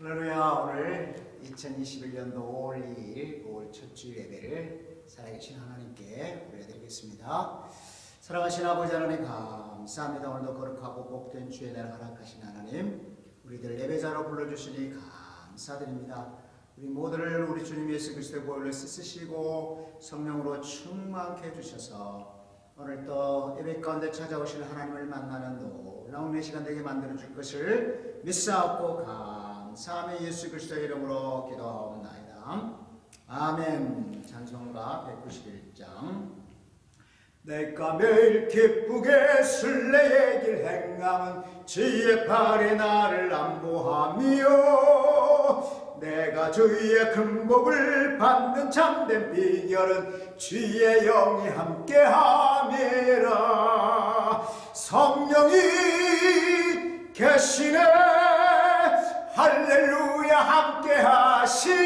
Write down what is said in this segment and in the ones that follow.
할렐루야. 오늘 2021년도 5월 2일 5월 첫 주일 예배를 살아계신 하나님께 올려드리겠습니다. 사랑하신 아버지 하나님 감사합니다. 오늘도 거룩하고 복된 주의 날 허락하신 하나님, 우리들 예배자로 불러주시니 감사드립니다. 우리 모두를 우리 주님 예수 그리스도의 보혈로 씻으시고 성령으로 충만케 해주셔서 오늘 또 예배 가운데 찾아오실 하나님을 만나는 놀라운 내 시간 되게 만들어줄 것을 믿사옵고 감사하며 예수 그리스도의 이름으로 기도하옵나이다. 아멘. 찬송가 191장. 내가 매일 기쁘게 순례의 길 행함은 주의 팔이 나를 안보하며, 내가 주의 큰 복을 받는 참된 비결은 주의 영이 함께함이라. 성령이 계시네, 할렐루야 함께하시네.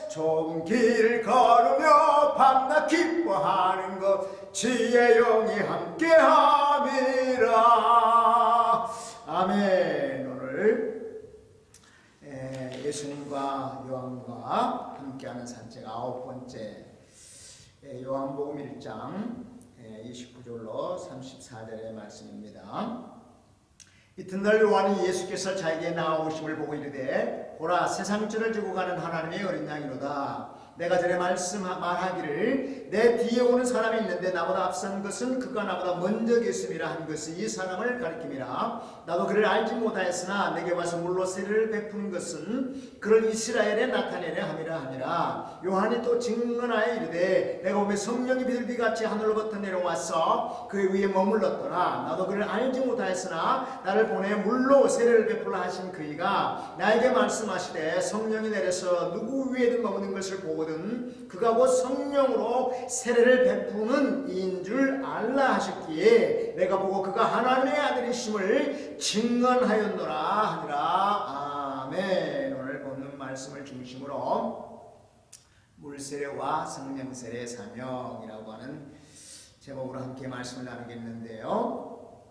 좁은 길 걸으며 밤낮 기뻐하는 것 주의 영이 함께함이라. 아멘. 오늘 예수님과 요한과 함께하는 산책 9번째, 요한복음 1장 29절로 34절의 말씀입니다. 이튿날 요한이 예수께서 자기에게 나오심을 보고 이르되, 보라, 세상죄를 지고 가는 하나님의 어린 양이로다. 내가 전에 말하기를 내 뒤에 오는 사람이 있는데 나보다 앞선 것은 그가 나보다 먼저 계심이라 한 것이 이 사람을 가리킴이라. 나도 그를 알지 못하였으나 내게 와서 물로 세례를 베푸는 것은 그를 이스라엘에 나타내려 함이라 하니라. 요한이 또 증언하여 이르되, 내가 보면 성령이 비둘기같이 하늘로부터 내려와서 그 위에 머물렀더라. 나도 그를 알지 못하였으나 나를 보내 물로 세례를 베풀라 하신 그이가 나에게 말씀하시되, 성령이 내려서 누구 위에든 머무는 것을 보거든 그가 곧 성령으로 세례를 베푸는 이인 줄 알라 하셨기에, 내가 보고 그가 하나님의 아들이심을 증언하였노라 하니라. 아멘. 오늘 본문 말씀을 중심으로 물세례와 성령세례의 사명이라고 하는 제목으로 함께 말씀을 나누겠는데요.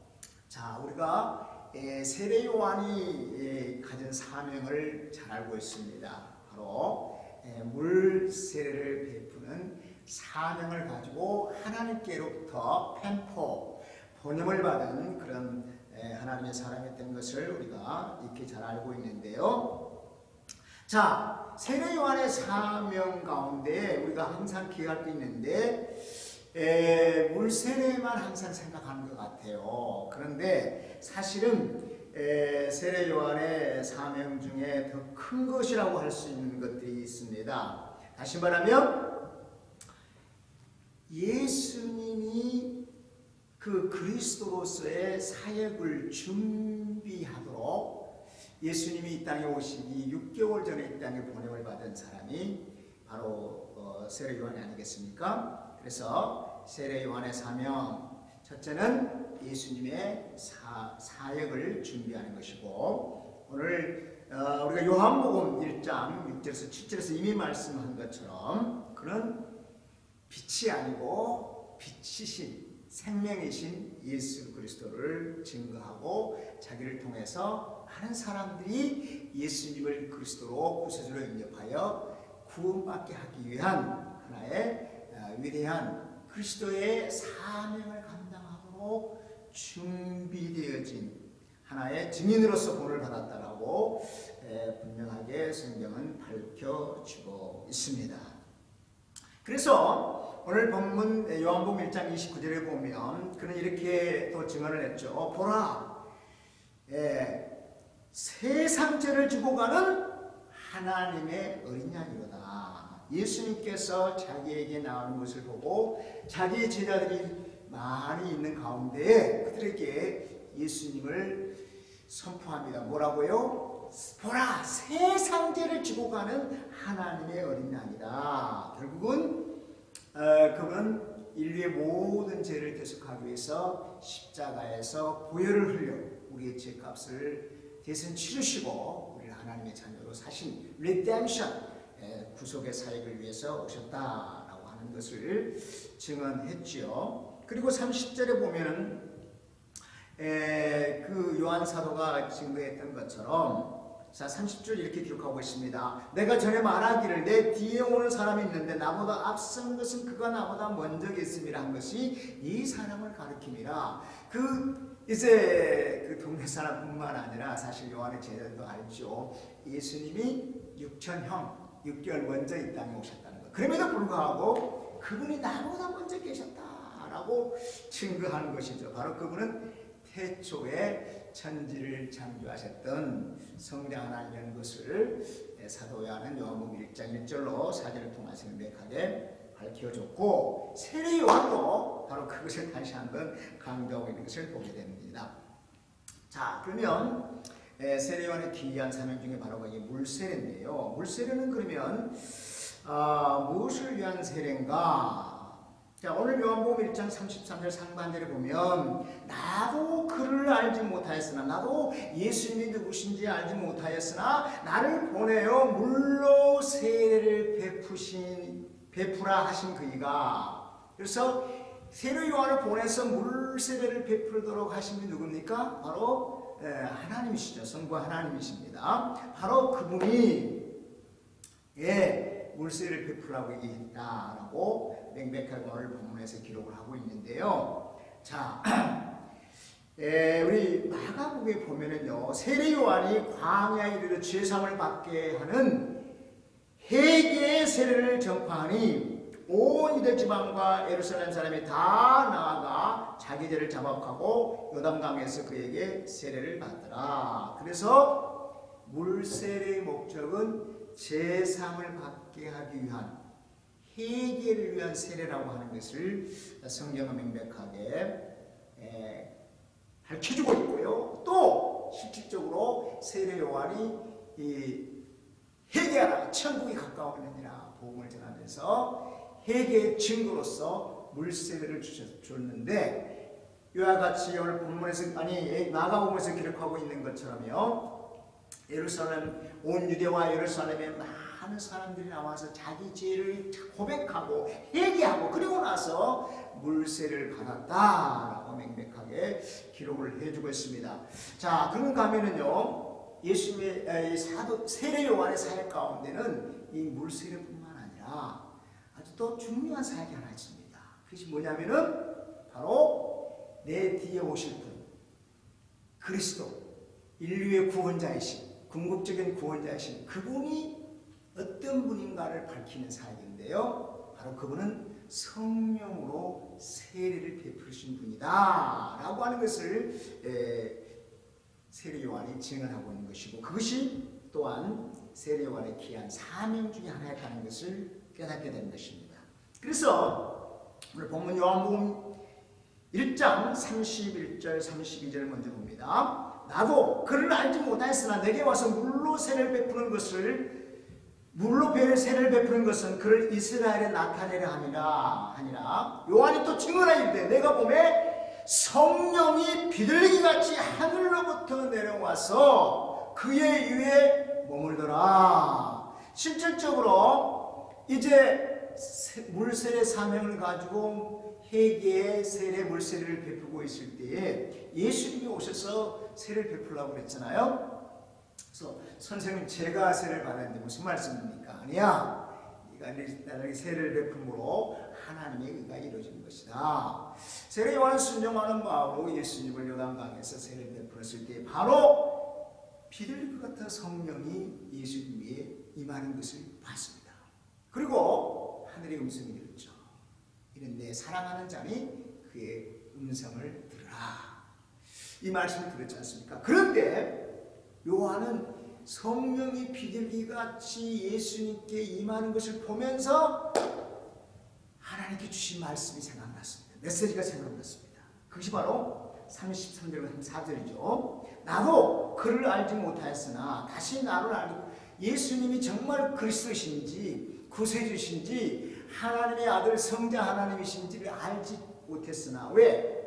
자, 우리가 세례 요한이 가진 사명을 잘 알고 있습니다. 바로 물 세례를 베푸는 사명을 가지고 하나님께로부터 펜포, 번영을 받은 그런 하나님의 사람이었던 것을 우리가 이렇게 잘 알고 있는데요. 자, 세례 요한의 사명 가운데 우리가 항상 기억할 게 있는데, 물 세례만 항상 생각하는 것 같아요. 그런데 사실은 세례 요한의 사명 중에 더 큰 것이라고 할 수 있는 것들이 있습니다. 다시 말하면 예수님이 그 그리스도로서의 사역을 준비하도록 예수님이 이 땅에 오시기 6개월 전에 이 땅에 보냄을 받은 사람이 바로 세례 요한이 아니겠습니까? 그래서 세례 요한의 사명, 첫째는 예수님의 사역을 준비하는 것이고, 오늘 우리가 요한복음 1장 6절에서 7절에서 이미 말씀한 것처럼 그는 빛이 아니고 빛이신 생명이신 예수 그리스도를 증거하고 자기를 통해서 많은 사람들이 예수님을 그리스도로 구세주로 인정하여 구원받게 하기 위한 하나의 위대한 그리스도의 사명을 감당하도록 준비되어진 하나의 증인으로서 본을 받았다라고 분명하게 성경은 밝혀주고 있습니다. 그래서 오늘 본문 요한복음 1장 29절에 보면 그는 이렇게 또 증언을 했죠. 보라, 세상죄를 지고 가는 하나님의 어린 양이로다. 예수님께서 자기에게 나오는 것을 보고 자기 제자들이 많이 있는 가운데 그들에게 예수님을 선포합니다. 뭐라고요? 보라, 세상죄를 지고 가는 하나님의 어린 양이다. 결국은 그는 인류의 모든 죄를 대속하기 위해서 십자가에서 보혈을 흘려 우리의 죄값을 대신 치르시고 우리를 하나님의 자녀로 사신 리뎀션, 구속의 사역을 위해서 오셨다라고 하는 것을 증언했지요. 그리고 30절에 보면은 그 요한 사도가 증거했던 것처럼 자, 30절 이렇게 기록하고 있습니다. 내가 전에 말하기를 내 뒤에 오는 사람이 있는데 나보다 앞선 것은 그가 나보다 먼저 겠음이라 한 것이 이 사람을 가리킴이라. 이제 그 동네 사람뿐만 아니라 사실 요한의 제자들도 알죠. 예수님이 육천형 6개월 먼저 이 땅에 오셨다는 것. 그럼에도 불구하고 그분이 나보다 먼저 계셨다라고 증거하는 것이죠. 바로 그분은 태초에 천지를 창조하셨던 성령 하나님이라는 것을 사도 요한은 요한복음 1장 1절로 사절을 통해서 명백하게 밝혀줬고, 세례 요한도 바로 그것을 다시 한번 강조하고 있는 것을 보게 됩니다. 자, 그러면 세례 요한의 기이한 사명 중에 바로 이 물세례인데요. 물세례는 그러면 무엇을 위한 세례인가? 자, 오늘 요한복음 1장 33절 상반절에 보면 나도 그를 알지 못하였으나, 나도 예수님이 누구신지 알지 못하였으나 나를 보내어 물로 세례를 베푸라 하신 그이가. 그래서 세례 요한을 보내서 물 세례를 베풀도록 하신 분이 누굽니까? 바로 하나님이시죠. 성부 하나님이십니다. 바로 그분이 물세례를 베풀라고 얘기했다라고 명백하게 오늘 본문에서 기록을 하고 있는데요. 자, 우리 마가복음에 보면은요, 세례 요한이 광야에 이르러 죄사함을 받게 하는 회개의 세례를 전파하니 온 유대 지방과 예루살렘 사람이 다 나아가 자기 죄를 자복하고 요단강에서 그에게 세례를 받더라. 그래서 물세례의 목적은 제사함을 받게 하기 위한, 회개를 위한 세례라고 하는 것을 성경은 명백하게 밝혀주고 있고요. 또 실질적으로 세례 요한이 회개하라, 천국이 가까워지느니라 복음을 전하면서 회개의 증거로서 물세례를 줬는데, 이와 같이 오늘 본문에서 마가복음에서 기록하고 있는 것처럼요, 예루살렘, 온 유대와 예루살렘에 많은 사람들이 나와서 자기 죄를 고백하고 회개하고 그리고 나서 물세례를 받았다라고 명백하게 기록을 해주고 있습니다. 자, 그런가 하면은요, 예수님의 세례 요한의 사역 가운데는 이 물세례뿐만 아니라 아주 또 중요한 사역이 하나 있습니다. 그것이 뭐냐면은 바로 내 뒤에 오실 분, 그리스도, 인류의 구원자이신, 궁극적인 구원자이신 그분이 어떤 분인가를 밝히는 사역인데요. 바로 그분은 성령으로 세례를 베푸신 분이다 라고 하는 것을 세례 요한이 증언하고 있는 것이고, 그것이 또한 세례 요한의 귀한 사명 중에 하나였다는 것을 깨닫게 되는 것입니다. 그래서 오늘 본문 요한복음 1장 31절 32절을 먼저 봅니다. 나도 그를 알지 못하였으나 내게 와서 물로 세례를 베푸는 것은 그를 이스라엘에 나타내려 하니라. 요한이 또 증언하기를 내가 보매 성령이 비둘기같이 하늘로부터 내려와서 그의 위에 머물더라. 실질적으로 이제 물세례 사명을 가지고 회개의 세례 물세례를 베푸고 있을 때에 예수님이 오셔서 세례를 베풀라고 그랬잖아요. 그래서 선생님, 제가 세례를 받았는데 무슨 말씀입니까? 아니야, 네가 나에게 세례를 베품으로 하나님의 의가 이루어진 것이다. 세례 요한은 순종하는 마음으로 예수님을 요단강에서 세례를 베풀었을 때 바로 비둘기 같은 성령이 예수님 위에 임하는 것을 봤습니다. 그리고 하늘의 음성이 들었죠. 이는 내 사랑하는 자니 그의 음성을 들으라. 이 말씀을 들었지 않습니까? 그런데 요한은 성령이 비둘기같이 예수님께 임하는 것을 보면서 하나님께 주신 말씀이 생각났습니다. 메시지가 생각났습니다. 그것이 바로 33절과 34절이죠. 나도 그를 알지 못하였으나 다시 나를 알고, 예수님이 정말 그리스도이신지 구세주신지 하나님의 아들 성자 하나님이신지를 알지 못했으나, 왜?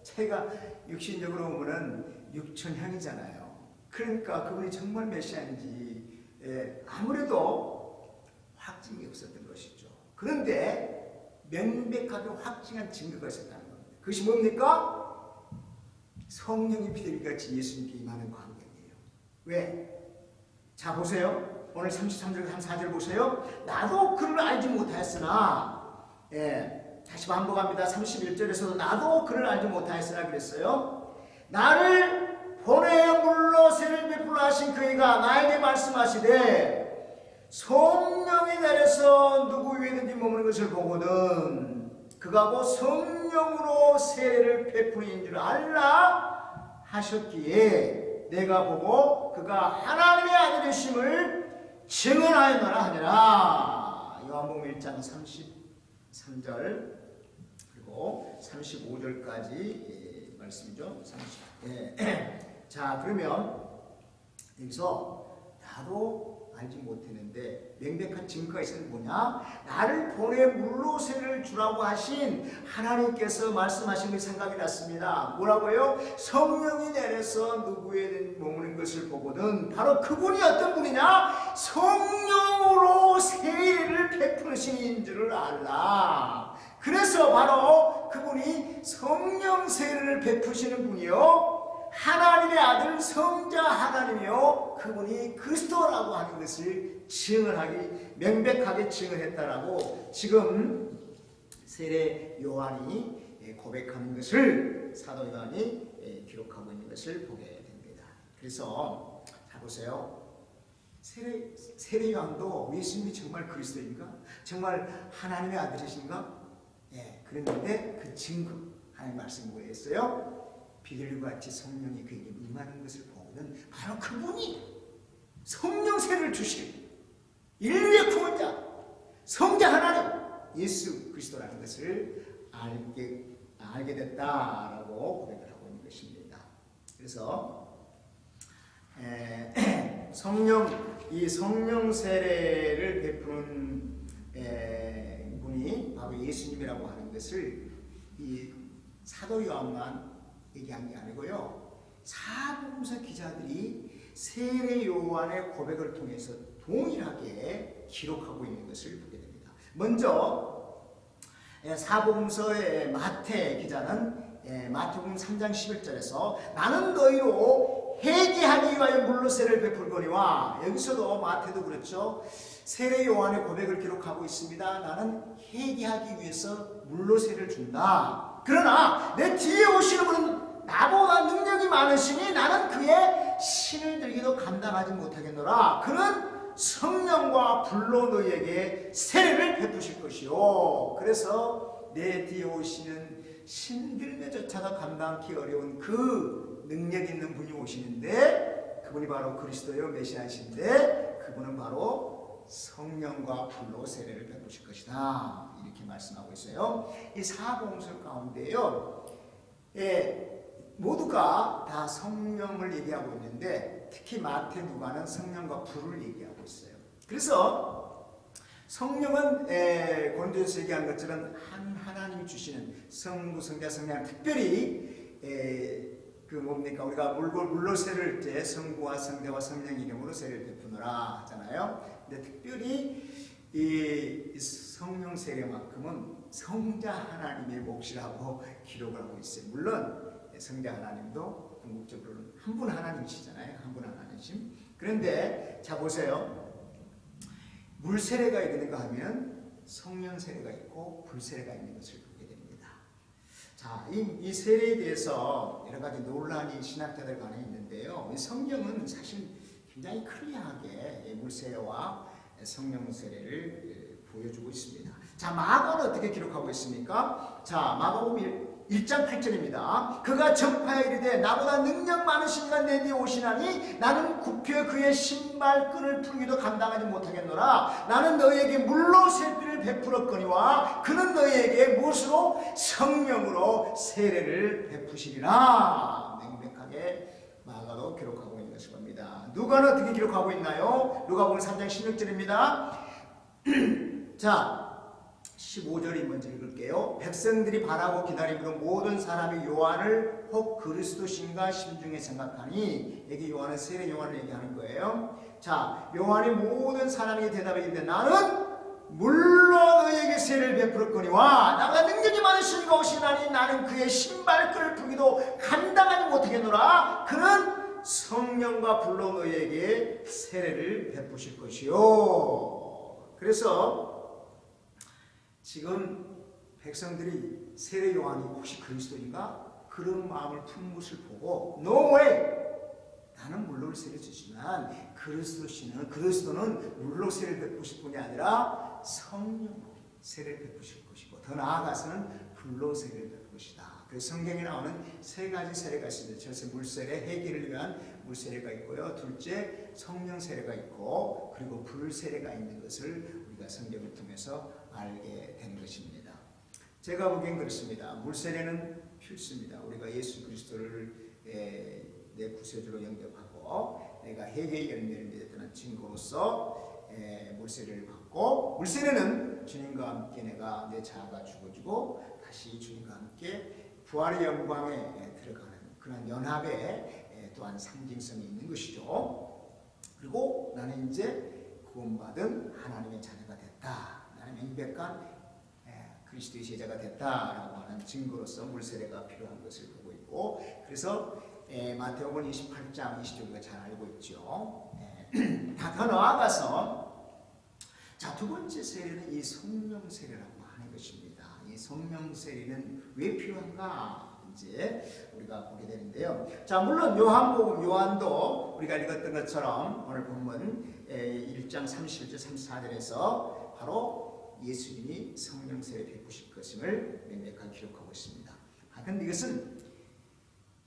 제가 육신적으로 보면 육천형이잖아요. 그러니까 그분이 정말 메시아인지 아무래도 확증이 없었던 것이죠. 그런데 명백하게 확증한 증거가 있었다는 겁니다. 그것이 뭡니까? 성령이 비둘기같이 예수님께 임하는 광경이에요. 왜? 자 보세요. 오늘 33절 34절 보세요. 나도 그를 알지 못하였으나, 다시 반복합니다. 31절에서도 나도 그를 알지 못하였으나 그랬어요. 나를 보내 물로 세를 베풀어 하신 그이가 나에게 말씀하시되 성령이 내려서 누구 위에든지 머무는 것을 보거든 그가 곧 성령으로 세례를 베푸는 줄 알라 하셨기에 내가 보고 그가 하나님의 아들이심을 증언하였노라 하니라. 요한복음 1장 33절 그리고 35절까지 말씀이죠. 자 그러면 여기서 나도 알지 못했는데 명백한 증거가 있으면 뭐냐? 나를 보내 물로 세를 주라고 하신 하나님께서 말씀하신 게 생각이 났습니다. 뭐라고요? 성령이 내려서 누구에든 머무는 것을 보거든 바로 그분이 어떤 분이냐? 성령으로 세례를 베푸신 이인 줄을 알라. 그래서 바로 그분이 성령 세례를 베푸시는 분이요 하나님의 아들 성자 하나님이요 그분이 그리스도라고 하는 것을 증언하기 명백하게 증언했다라고 지금 세례 요한이 고백하는 것을 사도 요한이 기록하고 있는 것을 보게 됩니다. 그래서 자 보세요. 세례 요한도 예수님이 정말 그리스도인가? 정말 하나님의 아들이신가? 그랬는데 그 증거 하나님 말씀 뭐였어요? 비둘기와 같이 성령이 그에게 임하는 것을 보거든 바로 그분이 성령 세례를 주실 인류의 구원자 성자 하나님 예수 그리스도라는 것을 알게 됐다라고 고백을 하고 있는 것입니다. 그래서 이 성령 세례를 베푸는 분이 바로 예수님이라고 하는 것을 이 사도 요한만 얘기한 게 아니고요. 사복음서 기자들이 세례 요한의 고백을 통해서 동일하게 기록하고 있는 것을 보게 됩니다. 먼저 사복음서의 마태 기자는 마태복음 3장 11절에서 나는 너희로 회개하기 위하여 물로 세례를 베풀거니와 여기서도 마태도 그렇죠. 세례 요한의 고백을 기록하고 있습니다. 나는 회개하기 위해서 물로 세례를 준다. 그러나 내 뒤에 오시는 분은 나보다 능력이 많으시니 나는 그의 신을 들기도 감당하지 못하겠노라. 그는 성령과 불로 너희에게 세례를 베푸실 것이요. 그래서 내 뒤에 오시는 신들매조차도 감당하기 어려운 그 능력 있는 분이 오시는데 그분이 바로 그리스도요 메시아이신데 그분은 바로 성령과 불로 세례를 베푸실 것이다. 이렇게 말씀하고 있어요. 이 사복음서 가운데요. 모두가 다 성령을 얘기하고 있는데 특히 마태 누가는 성령과 불을 얘기하고 있어요. 그래서 성령은 고린도전서 얘기한 것처럼 하나님이 주시는 성부 성자 성령 특별히 우리가 물로 세를 때 성부와 성자와 성령 이름으로 세례를 베푸노라 하잖아요. 근데 특별히 이 성령 세례만큼은 성자 하나님의 몫이라고 기록을 하고 있어요. 물론 성자 하나님도 궁극적으로는 한 분 하나님이시잖아요. 한 분 하나님이심. 그런데 자 보세요. 물 세례가 있는가 하면 성령 세례가 있고 불 세례가 있는 것을 보게 됩니다. 자, 이 세례에 대해서 여러 가지 논란이 신학자들 간에 있는데요. 이 성경은 사실 굉장히 클리어하게 물 세례와 성령 세례를 보여주고 있습니다. 자, 마가는 어떻게 기록하고 있습니까? 자, 마가복음 1장 8절입니다. 그가 전파에 이르되 나보다 능력 많으신 이가 내 뒤에 오시나니 나는 굽혀 그의 신발끈을 풀기도 감당하지 못하겠노라. 나는 너희에게 물로 세례를 베풀었거니와 그는 너희에게 무엇으로? 성령으로 세례를 베푸시리라. 명백하게 마가도 기록하고 있는 것일 겁니다. 누가는 어떻게 기록하고 있나요? 누가복음 3장 16절입니다. 자, 15절이 먼저 읽을게요. 백성들이 바라고 기다림으로 모든 사람이 요한을 혹 그리스도신가 심중에 생각하니 여기 요한은 세례 요한을 얘기하는 거예요. 자, 요한이 모든 사람에게 대답했는데 나는 물로 너희에게 세례를 베풀었거니와 나보다 능력이 많으신 이가 오시나니 나는 그의 신발끈을 풀기도 감당하지 못하겠노라. 그는 성령과 불로 너희에게 세례를 베푸실 것이요. 그래서 지금 백성들이 세례 요한이 혹시 그리스도인가? 그런 마음을 품 것을 보고 No way! 나는 물로 세례 주지만 그리스도는 물로 세례를 베푸실 뿐이 아니라 성령으로 세례를 베푸실 것이고 더 나아가서는 불로 세례를 베풀 것이다. 그래서 성경에 나오는 세 가지 세례가 있습니다. 첫째 물세례, 회개를 위한 물세례가 있고요. 둘째 성령 세례가 있고 그리고 불 세례가 있는 것을 우리가 성경을 통해서 알게 되는 것입니다. 제가 보기엔 그렇습니다. 물세례는 필수입니다. 우리가 예수 그리스도를 내 구세주로 영접하고 내가 회개의 열매를 맺었다는 증거로서 물세례를 받고 물세례는 주님과 함께 내가 내 자아가 죽어지고 다시 주님과 함께 부활의 영광에 들어가는 그런 연합에 또한 상징성이 있는 것이죠. 그리고 나는 이제 구원받은 하나님의 자녀가 됐다. 나는 명백한 그리스도의 제자가 됐다라고 하는 증거로서 물세례가 필요한 것을 보고 있고 그래서 마태복음 28장 20절 우리가 잘 알고 있죠. 더 나아가서 두 번째 세례는 이 성령 세례라고 하는 것입니다. 이 성령 세례는 왜 필요한가 이제 우리가 보게 되는데요. 물론 요한도 우리가 읽었던 것처럼 오늘 본문 1장 31절 34절에서 바로 예수님이 성령 세례 베푸실 것임을 명백하게 기록하고 있습니다. 그런데 이것은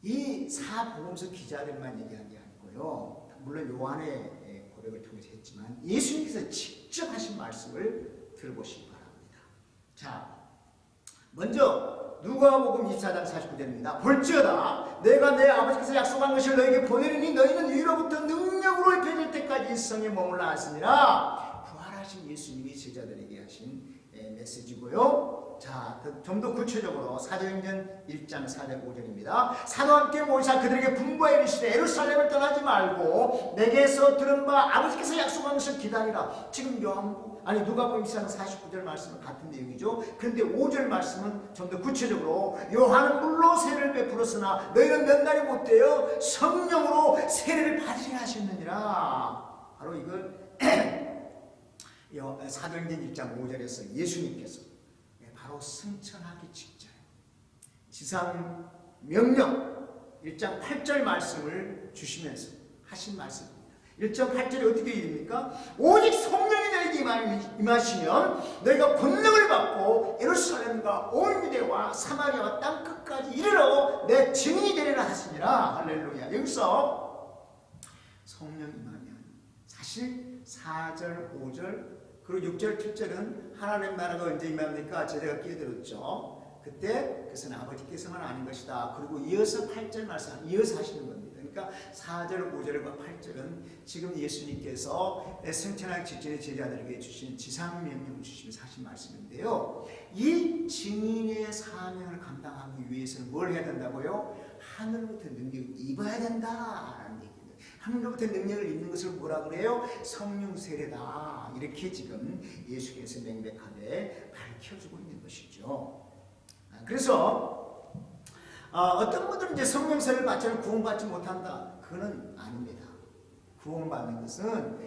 이 사복음서 기자들만 얘기한 게 아니고요. 물론 요한의 고백을 통해서 했지만 예수님께서 직접 하신 말씀을 들어보시기 바랍니다. 먼저 누가복음 24장 49절입니다. 볼지어다 내가 내 아버지께서 약속한 것을 너에게 보내리니 너희는 위로부터 능력으로 입혀질 때까지 이 성에 머물라 하시니라. 부활하신 예수님이 제자들에게 하신 메시지고요. 좀 더 구체적으로 사도행전 1장 4절 5절입니다. 사도와 함께 모이사 그들에게 분부하여 이르시되 예루살렘을 떠나지 말고 내게서 들은 바 아버지께서 약속한 것을 기다리라. 지금 누가복음 24장 49절 말씀은 같은 내용이죠. 그런데 5절 말씀은 좀 더 구체적으로 요한은 물로 세례를 베풀었으나 너희는 몇 날이 못되어 성령으로 세례를 받으리라 하셨느니라. 바로 이걸 사도행전 1장 5절에서 예수님께서 바로 승천하기 직전 지상 명령 1장 8절 말씀을 주시면서 하신 말씀입니다. 1장 8절이 어떻게 읽습니까? 오직 성령이 너에게 임하시면 너희가 권능을 받고 예루살렘과 온 유대와 사마리아와 땅 끝까지 이르러 내 증인이 되리라 하시니라. 할렐루야. 여기서 성령 임하면 사실 4절 5절 그리고 6절 7절은 하나님 나라가 언제 임합니까? 제자가 끼어들었죠. 그때 그것은 아버지께서만 아닌 것이다. 그리고 이어서 8절 말씀 이어서 하시는 겁니다. 그러니까 4절 5절과 8절은 지금 예수님께서 승천하기 직전에 제자들에게 주신 지상명령을 주시면서 하신 말씀인데요. 이 증인의 사명을 감당하기 위해서는 뭘 해야 된다고요? 하늘부터 능력을 입어야 된다라는 얘기입니다. 하늘로부터 능력을 입는 것을 뭐라 그래요? 성령 세례다. 이렇게 지금 예수께서 명백하게 밝혀주고 있는 것이죠. 그래서 어떤 분들은 이제 성령 세례를 받지만 구원받지 못한다. 그거는 아닙니다. 구원받는 것은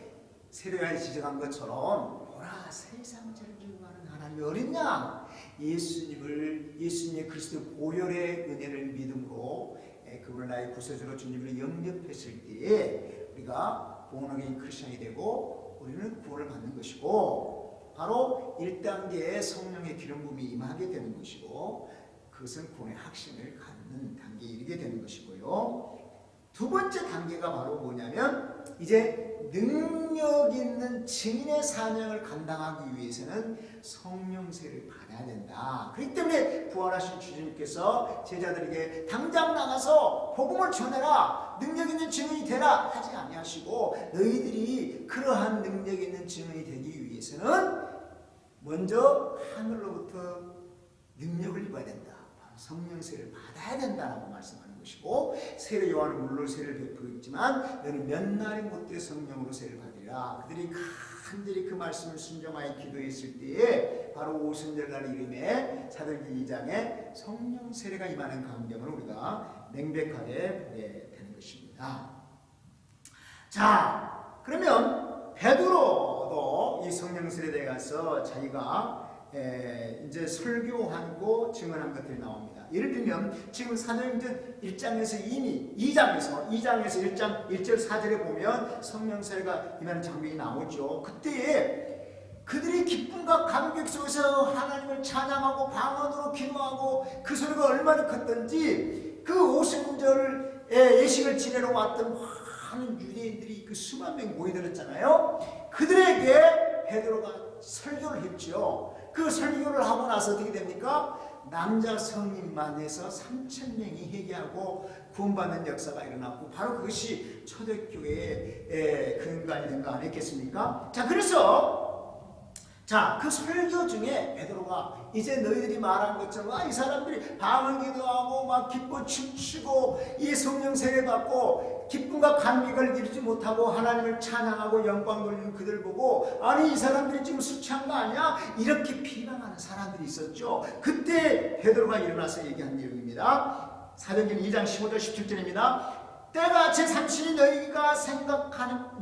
세례요한이 지적한 것처럼 보라 세상 죄를 지고 가는 하나님의 어린 양 예수님의 그리스도 보혈의 은혜를 믿음으로 그분을 나의 구세주로 주님을 영접했을 때에 우리가 born-again 크리스천이 되고 우리는 구원을 받는 것이고 바로 1단계의 성령의 기름 부음이 임하게 되는 것이고 그것은 구원의 확신을 갖는 단계에 이르게 되는 것이고요. 두 번째 단계가 바로 뭐냐면 이제 능력 있는 증인의 사명을 감당하기 위해서는 성령 세례를 받아야 된다. 그렇기 때문에 부활하신 주님께서 제자들에게 당장 나가서 복음을 전해라. 능력 있는 증인이 되라 하지 아니하시고 너희들이 그러한 능력 있는 증인이 되기 위해서는 먼저 하늘로부터 능력을 입어야 된다. 바로 성령 세례를 받아야 된다라고 말씀하는 것이고 세례 요한은 물로 세례를 베풀고 있지만 너는 몇 날이 못돼 성령으로 세례를 받으리라. 그들이 간절히 그 말씀을 순종하여 기도했을 때에 바로 오순절날 이름에 사도행전 2장에 성령 세례가 임하는 광경을 우리가 명백하게 보게 되는 것입니다. 자, 그러면 베드로도 이 성령 세례에 가서 자기가 이제 설교하고 증언한 것들이 나옵니다. 예를 들면 지금 사도행전 1장에서 이미 2장에서 1장 1절 4절에 보면 성령 세례가 임하는 장면이 나오죠. 그때에 그들이 기쁨과 감격 속에서 하나님을 찬양하고 방언으로 기도하고 그 소리가 얼마나 컸던지 그 오순절에 예식을 지내러 왔던 많은 유대인들이 그 수만 명이 모여들었잖아요. 그들에게 베드로가 설교를 했죠. 그 설교를 하고 나서 어떻게 됩니까? 남자 성인만 해서 3,000명이 회개하고 구원받는 역사가 일어났고 바로 그것이 초대교회의 근간이 된 거 아니겠습니까? 자, 그래서 그 설교 중에 베드로가 이제 너희들이 말한 것처럼 이 사람들이 방언 기도하고 막 기뻐 춤추고 이 성령 세례 받고 기쁨과 감격을 이루지 못하고 하나님을 찬양하고 영광 돌리는 그들 보고 아니 이 사람들이 지금 술 취한 거 아니야? 이렇게 비방하는 사람들이 있었죠. 그때 베드로가 일어나서 얘기한 내용입니다. 사도행전 2장 15절 17절입니다. 때가 제3신이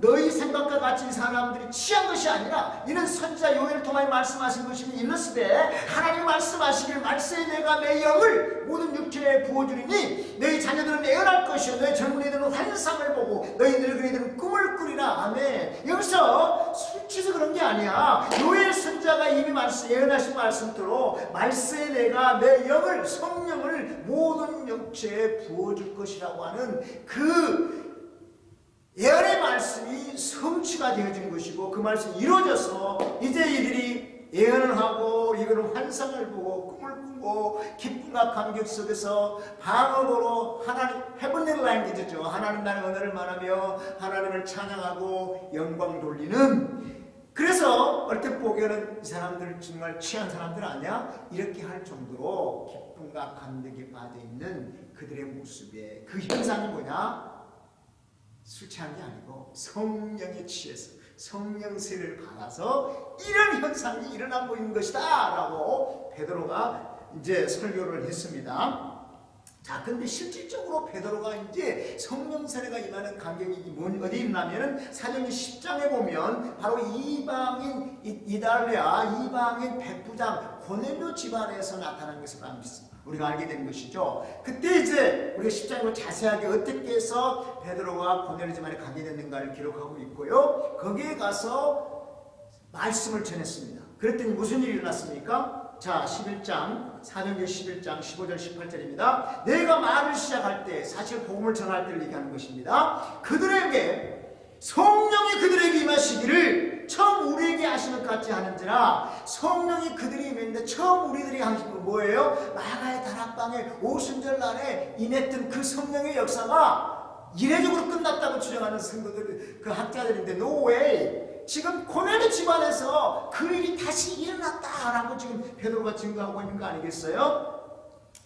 너희 생각과 같이 이 사람들이 취한 것이 아니라 이는 선지자 요엘을 통하여 말씀하신 것이니 이르시되 하나님 말씀하시기를 말세에 내가 내 영을 모든 육체에 부어주리니 너희 자녀들은 예언할 것이요 너희 젊은이들은 환상을 보고 너희 늙은이들은 꿈을 꾸리라. 아멘. 여기서 술 취해서 그런 게 아니야. 요엘 선지자가 이미 예언하신 말씀대로 말세에 내가 내 영을 성령을 모든 육체에 부어줄 것이라고 하는 그 예언의 말씀이 성취가 되어진 것이고 그 말씀이 이루어져서 이제 이들이 예언을 하고 이거는 환상을 보고 꿈을 꾸고 기쁨과 감격 속에서 방언으로 하나님 헤븐리 랭귀지죠. 하나님 나라의 언어를 말하며 하나님을 찬양하고 영광 돌리는. 그래서 얼핏 보기에는 이 사람들 정말 취한 사람들 아니야? 이렇게 할 정도로 기쁨과 감격에 빠져있는 그들의 모습에 그 현상이 뭐냐? 술 취한 게 아니고 성령에 취해서 성령 세례를 받아서 이런 현상이 일어나 보이는 것이다 라고 베드로가 이제 설교를 했습니다. 자, 근데 실질적으로 베드로가 이제 성령 세례가 임하는 간격이 어디 있냐면은 사도행전 10장에 보면 바로 이방인 이달리아 이방인 백부장 고넬료 집안에서 나타난 것을 우리가 알게 된 것이죠. 그때 이제 우리가 10장으로 자세하게 어떻게 해서 베드로가 고넬료 집안에 가게 됐는가를 기록하고 있고요. 거기에 가서 말씀을 전했습니다. 그랬더니 무슨 일이 일어났습니까? 자, 11장, 사도행전 11장 15절 18절입니다. 내가 말을 시작할 때 사실 복음을 전할 때를 얘기하는 것입니다. 그들에게 성령이 그들에게 임하시기를 처음 우리에게 하시는 것 같이 하는지라. 성령이 그들이 임했는데 처음 우리들이 하신 건 뭐예요? 마가의 다락방에 오순절 날에 임했던 그 성령의 역사가 이례적으로 끝났다고 주장하는 성도들, 그 학자들인데 no way. 지금 고넬료 집안에서 그 일이 다시 일어났다라고 지금 베드로가 증거하고 있는 거 아니겠어요?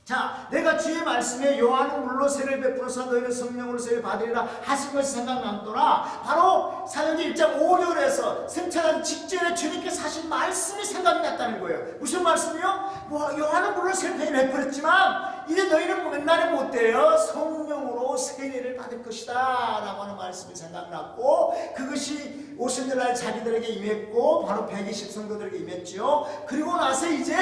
자, 내가 주의 말씀에 요한은 물로 세례를 베풀어서 너희는 성령으로 세례를 받으리라 하신 것이 생각남더라. 바로 사도행전 1장 5절에서 생차는 직전에 주님께서 하신 말씀이 생각이 났다는 거예요. 무슨 말씀이요? 요한은 물로 세례를 베풀었지만 이제 너희는 옛날에 못돼요. 성령으로 세례를 받을 것이다 라고 하는 말씀이 생각났고 그것이 오순절날 자기들에게 임했고 바로 120 성도들에게 임했죠. 그리고 나서 이제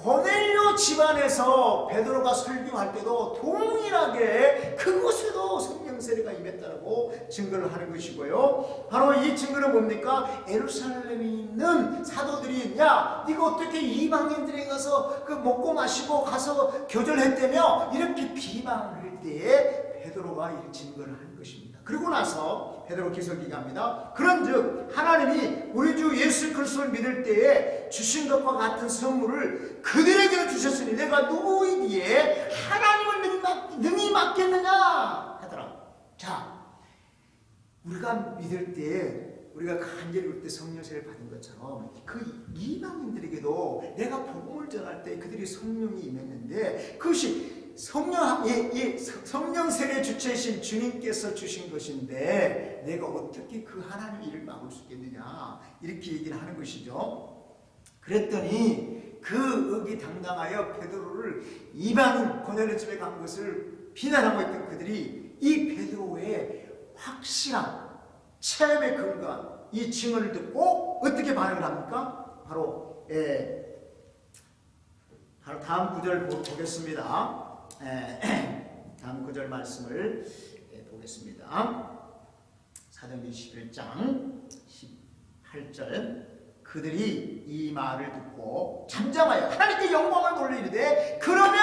고넬료 집안에서 베드로가 설교할 때도 동일하게 그곳에도 성령 세례가 임했다고 증거를 하는 것이고요. 바로 이 증거는 뭡니까? 예루살렘에 있는 사도들이 야, 네가 어떻게 이방인들에 가서 그 먹고 마시고 가서 교절했다며 이렇게 비방을 할 때에 베드로가 이 증거를 하는 것입니다. 그리고 나서 베드로 계속 얘기합니다. 그런즉 하나님이 우리 주 예수 그리스도를 믿을 때에 주신 것과 같은 선물을 그들에게 주셨으니 내가 누구이기에 하나님을 능히 맡겠느냐 하더라. 자, 우리가 믿을 때 우리가 간절히 올 때 성령 세례를 받은 것처럼 그 이방인들에게도 내가 복음을 전할 때 그들이 성령이 임했는데 그것이 성령 세례 주체이신 주님께서 주신 것인데 내가 어떻게 그 하나님의 일을 막을 수 있겠느냐 이렇게 얘기를 하는 것이죠. 그랬더니 그 의기당당하여 베드로를 이방인 고넬료 집에 간 것을 비난하고 있던 그들이 이 베드로의 확실한 체험에 근거한 이 증언을 듣고 어떻게 반응을 합니까? 바로 다음 구절 보겠습니다. 다음 구절 말씀을 보겠습니다. 사도행전 11장 18절 그들이 이 말을 듣고 잠잠하여 하나님께 영광을 돌리는데 그러면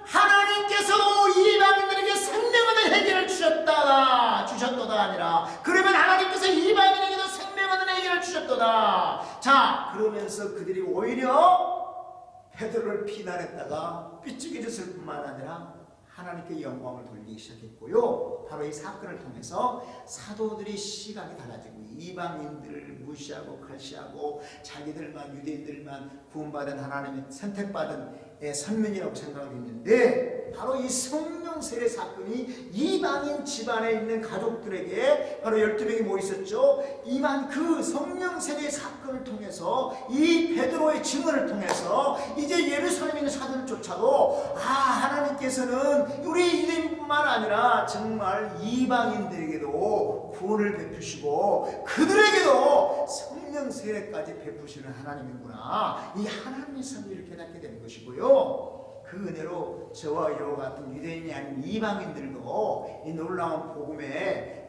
하나님께서도 이방인들에게 생명하는 해결을 주셨도다 아니라 그러면 하나님께서 이방인에게도 생명하는 해결을 주셨도다. 자, 그러면서 그들이 오히려 베드로를 비난했다가 삐죽해졌을 뿐만 아니라 하나님께 영광을 돌리기 시작했고요. 바로 이 사건을 통해서 사도들이 시각이 달라지고 이방인들을 무시하고 갈시하고 자기들만 유대인들만 구원받은 하나님의 선택받은 선민이라고 생각을 했는데 바로 이 성령 세례 사건이 이방인 집안에 있는 가족들에게 바로 12명이 모여 있었죠. 이만 그 성령 세례 사건을 통해서 이 베드로의 증언을 통해서 이제 예루살렘에 있는 사도들조차도 하나님께서는 우리 유대인뿐만 아니라 정말 이방인들에게도 구원을 베푸시고 그들에게도 성령 세례까지 베푸시는 하나님이구나. 이 하나님의 섭리를 깨닫게 되는 것이고요. 그 은혜로 저와 여와 같은 유대인이 아닌 이방인들도 이 놀라운 복음의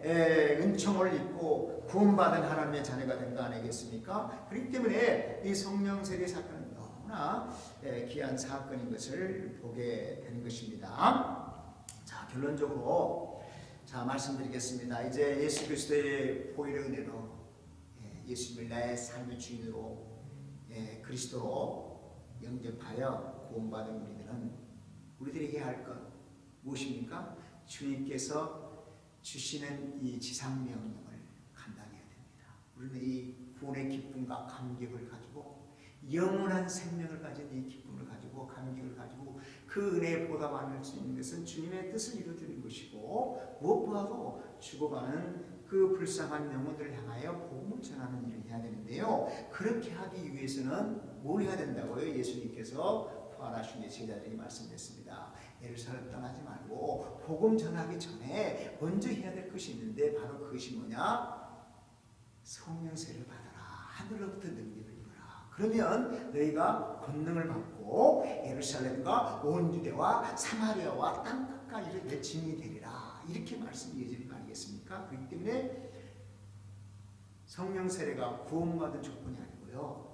은총을 입고 구원받은 하나님의 자녀가 된 거 아니겠습니까? 그렇기 때문에 이 성령 세례 사건은 너무나 귀한 사건인 것을 보게 되는 것입니다. 자, 결론적으로 말씀드리겠습니다. 이제 예수 그리스도의 보혈의 은혜로 예수님을 나의 삶의 주인으로 그리스도로 영접하여 구원받은 우리들이 해야 할 것 무엇입니까? 주님께서 주시는 이 지상명령을 감당해야 됩니다. 우리는 이 구원의 기쁨과 감격을 가지고 영원한 생명을 가진 이 기쁨을 가지고 감격을 가지고 그 은혜에 보답할 수 있는 것은 주님의 뜻을 이루어주는 것이고 무엇보다도 죽어가는 그 불쌍한 영혼들을 향하여 복음을 전하는 일을 해야 되는데요. 그렇게 하기 위해서는 뭘 해야 된다고요? 예수님께서 부활하신 게 제자들이 말씀했습니다. 예루살렘 떠나지 말고 복음 전하기 전에 먼저 해야 될 것이 있는데 바로 그것이 뭐냐? 성령 세례를 받아라. 하늘로부터 능력을 입어라. 그러면 너희가 권능을 받고 예루살렘과 온 유대와 사마리아와 땅 끝까지 내 증인이 되리라. 이렇게 말씀이 이어지는 거 아니겠습니까? 그렇기 때문에 성령 세례가 구원받은 조건이 아니고요.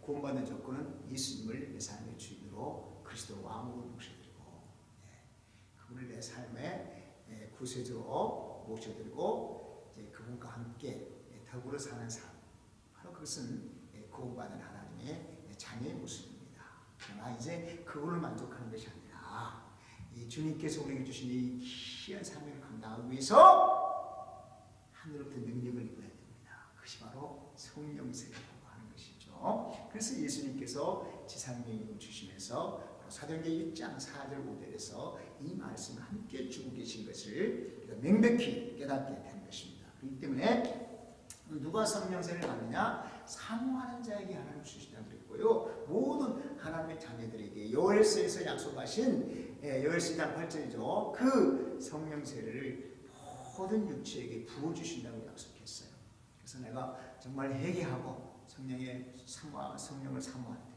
구원받는 조건은 예수님을 내 삶의 주인으로 그리스도 왕으로 모셔드리고 그분을 내 삶의 구세주로 모셔드리고 이제 그분과 함께 더불어 사는 삶. 바로 그것은 구원받은 하나님의 자녀의 모습입니다. 그러나 이제 그걸로 만족하는 것이 아니라 이 주님께서 우리에게 주신 이 귀한 사명을 감당하기 위해서 하늘로부터 능력을 입어야 됩니다. 그것이 바로 성령 세례라고 하는 것이죠. 그래서 예수님께서 지상명령을 주시면서 사도행전 1장 4절 5절에서 이 말씀을 함께 주고 계신 것을 우리가 명백히 깨닫게 되는 것입니다. 그렇기 때문에 누가 성령 세례를 받느냐? 사모하는 자에게 하나님 주시다고 그랬고요. 모든 하나님의 자녀들에게 요엘서에서 약속하신 요엘서 2장 8절이죠. 그 성령 세례를 모든 육체에게 부어주신다고 약속했어요. 그래서 내가 정말 회개하고 성령을 사모할 때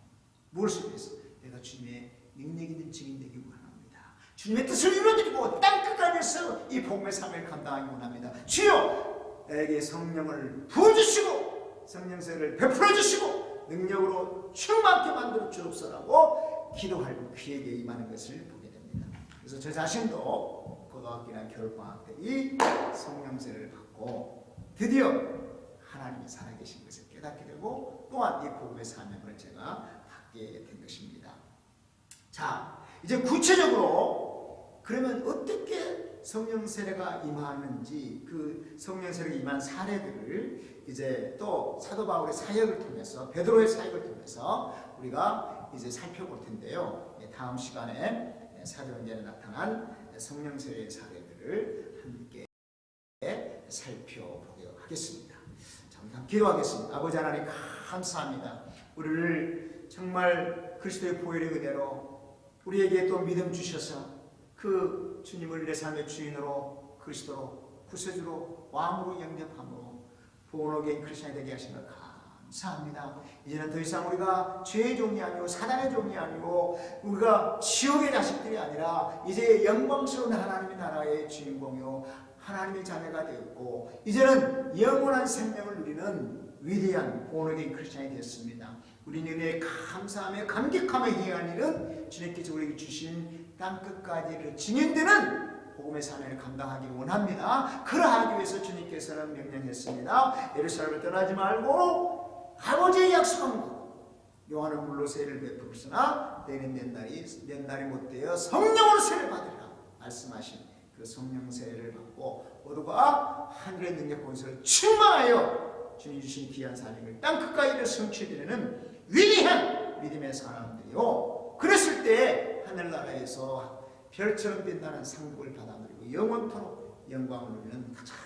무엇을 위해서? 내가 주님의 능력 있는 증인 되기 원합니다. 주님의 뜻을 이루어드리고 땅끝까지서 이 복음의 삶을 감당하기 원합니다. 주여 내게 성령을 부어주시고 성령 세례를 베풀어 주시고 능력으로 충만케 만들어 주옵소서라고 기도하고 그에게 임하는 것을 보게 됩니다. 그래서 저 자신도 고등학교나 겨울방학 때 이 성령 세례를 받고 드디어 하나님이 살아계신 것을 깨닫게 되고 또한 이 복음의 사명을 제가 받게 된 것입니다. 자, 이제 구체적으로 그러면 어떻게 성령 세례가 임하는지 그 성령 세례가 임한 사례들을 이제 또 사도 바울의 사역을 통해서 베드로의 사역을 통해서 우리가 이제 살펴볼 텐데요. 다음 시간에 사도행전에 나타난 성령 세례의 사례들을 함께 살펴보도록 하겠습니다. 잠깐 기도하겠습니다. 아버지 하나님 감사합니다. 우리를 정말 그리스도의 보혈의 은혜로 우리에게 또 믿음 주셔서 그 주님을 내 삶의 주인으로 그리스도로 구세주로 왕으로 영접함으로 본어게인 크리스천이 되게 하신 것 감사합니다. 이제는 더 이상 우리가 죄의 종이 아니고 사단의 종이 아니고 우리가 지옥의 자식들이 아니라 이제 영광스러운 하나님의 나라의 주인공이요 하나님의 자녀가 되었고 이제는 영원한 생명을 누리는 위대한 본어게인 크리스천이 되었습니다. 우리는 은혜에 감사하며 감격하며 행한 일은 주님께서 우리에게 주신 땅끝까지를 증인되는 복음의 사명을 감당하기를 원합니다. 그러하기 위해서 주님께서는 명령했습니다. 예루살렘을 떠나지 말고 아버지의 약속한 곳 요한은 물로 세를 베풀으나 내는 몇 날이 못되어 성령으로 세를 받으리라 말씀하신 그 성령 세를 받고 모두가 하늘의 능력 권세를 충만하여 주님 주신 귀한 사명을 땅끝까지를 성취되는 위대한 믿음의 사람들이요. 그랬을 때 하늘나라에서 별처럼 빛나는 상급을 받아 누리고 영원토록 영광을 누리는 가장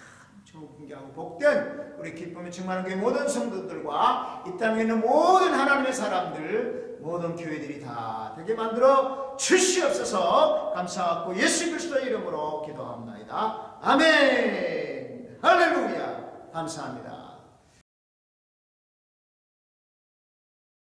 좋은 분기하고 복된 우리 기쁨에 충만한 교회 모든 성도들과 이 땅에 있는 모든 하나님의 사람들 모든 교회들이 다 되게 만들어 주시옵소서. 감사하고 예수 그리스도의 이름으로 기도합니다. 아멘. 할렐루야. 감사합니다.